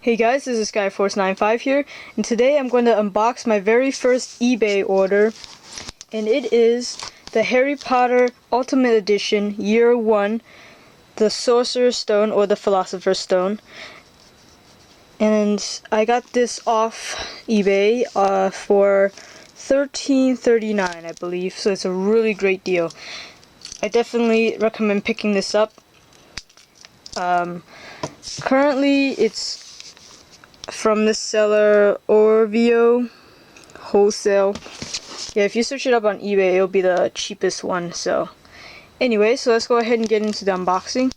Hey guys, this is SkyForce95 here, and today I'm going to unbox my very first eBay order, and it is the Harry Potter Ultimate Edition Year 1, the Sorcerer Stone, or the Philosopher Stone. And I got this off eBay for $13.39, I believe, so it's a really great deal. I definitely recommend picking this up. Currently, it's from the seller Orvio Wholesale. Yeah, if you search it up on eBay, it'll be the cheapest one. So anyway, so let's go ahead and get into the unboxing.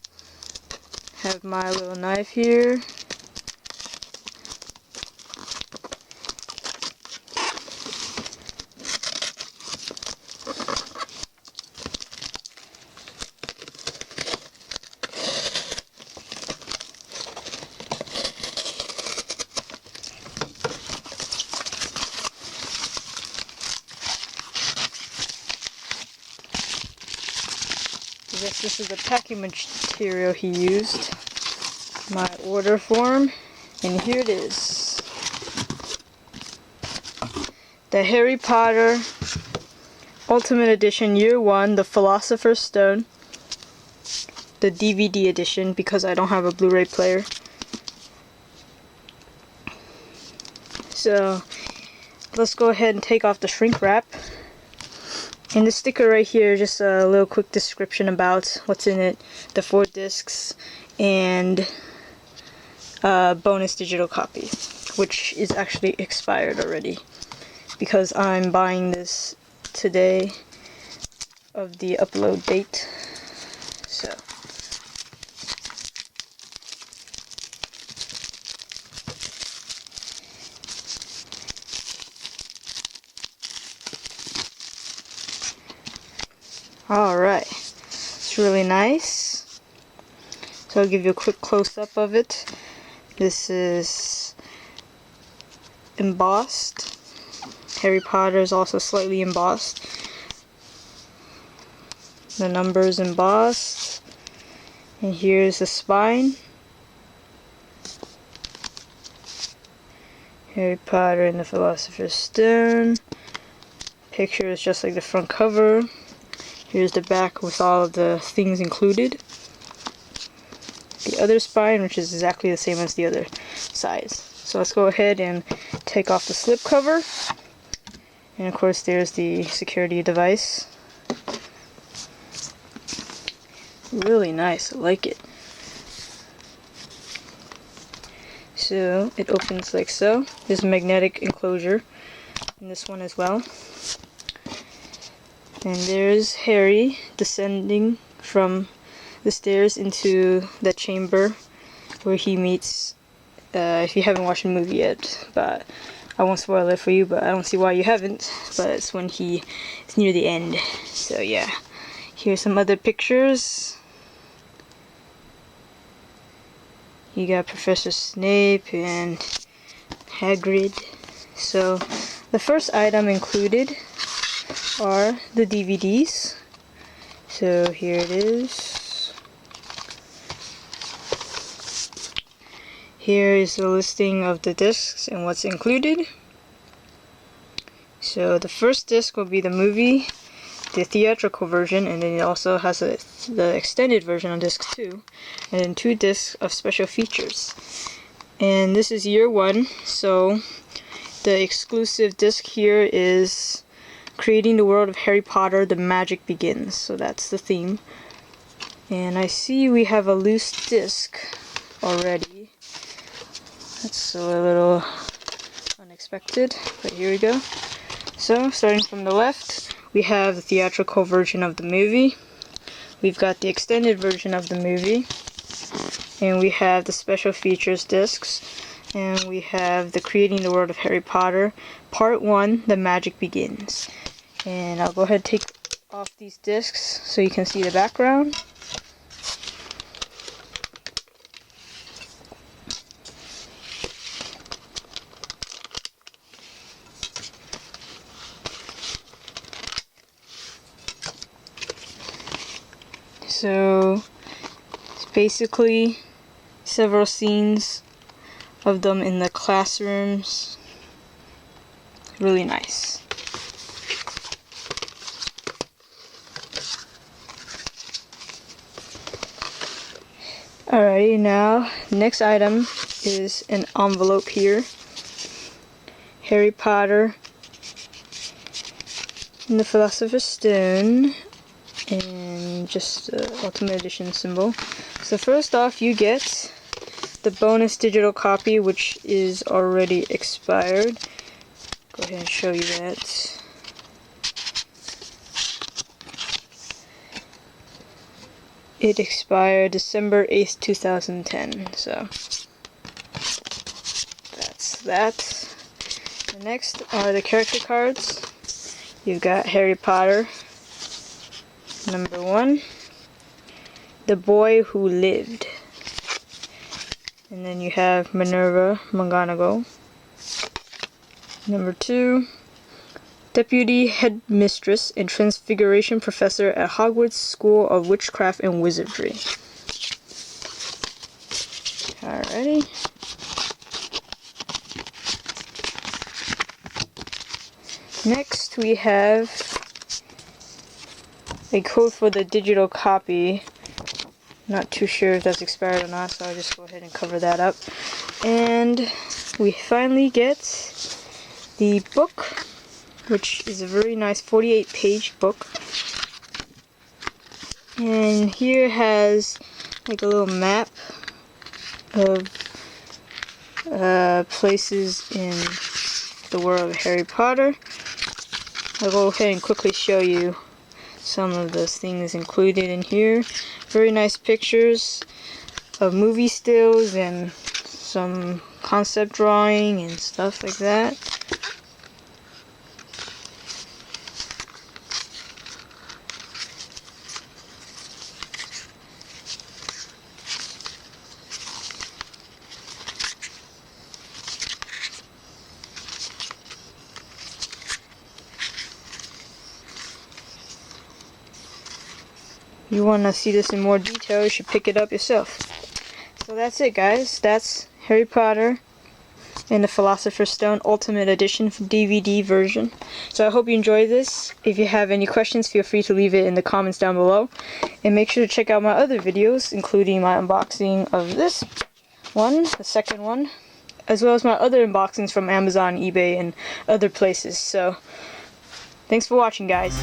Have my little knife here. I guess this is the packing material he used. My order form, and here it is. The Harry Potter Ultimate Edition Year 1, the Philosopher's Stone. The DVD edition, because I don't have a Blu-ray player. So, let's go ahead and take off the shrink wrap. And the sticker right here, just a little quick description about what's in it, the 4 discs, and a bonus digital copy, which is actually expired already, because I'm buying this today of the upload date. So, alright, it's really nice. So I'll give you a quick close-up of it. This is embossed. Harry Potter is also slightly embossed. The numbers embossed. And here's the spine. Harry Potter and the Philosopher's Stone. Picture is just like the front cover. Here's the back with all of the things included. The other spine, which is exactly the same as the other sides. So let's go ahead and take off the slip cover. And of course there's the security device. Really nice, I like it. So it opens like so. There's a magnetic enclosure in this one as well. And there's Harry descending from the stairs into the chamber where he meets, if you haven't watched the movie yet, but I won't spoil it for you, but I don't see why you haven't, but it's when he is near the end. So yeah, here's some other pictures. You got Professor Snape and Hagrid. So the first item included are the DVDs. So here it is. Here is the listing of the discs and what's included. So the first disc will be the movie, the theatrical version, and then it also has the extended version on disc 2, and then 2 discs of special features. And this is year 1, so the exclusive disc here is Creating the World of Harry Potter, The Magic Begins. So that's the theme. And I see we have a loose disc already. That's a little unexpected, but here we go. So, starting from the left, we have the theatrical version of the movie. We've got the extended version of the movie. And we have the special features discs. And we have the Creating the World of Harry Potter, Part 1, The Magic Begins. And I'll go ahead and take off these discs so you can see the background. So it's basically several scenes of them in the classrooms. Really nice. Alrighty, now next item is an envelope here. Harry Potter and the Philosopher's Stone, and just the Ultimate Edition symbol. So first off, you get the bonus digital copy, which is already expired. Go ahead and show you that. It expired December 8th, 2010, so that's that. The next are the character cards. You've got Harry Potter, number 1, The Boy Who Lived, and then you have Minerva McGonagall, number 2, Deputy Headmistress and Transfiguration Professor at Hogwarts School of Witchcraft and Wizardry. Alrighty. Next we have a code for the digital copy. Not too sure if that's expired or not, so I'll just go ahead and cover that up. And we finally get the book, which is a very nice 48-page book. And here has like a little map of places in the world of Harry Potter. I'll go ahead and quickly show you some of those things included in here. Very nice pictures of movie stills and some concept drawing and stuff like that. You want to see this in more detail, you should pick it up yourself. So that's it, guys. That's Harry Potter and the Philosopher's Stone Ultimate Edition DVD version. So I hope you enjoyed this. If you have any questions, feel free to leave it in the comments down below. And make sure to check out my other videos, including my unboxing of this one, the second one, as well as my other unboxings from Amazon, eBay, and other places. So thanks for watching, guys.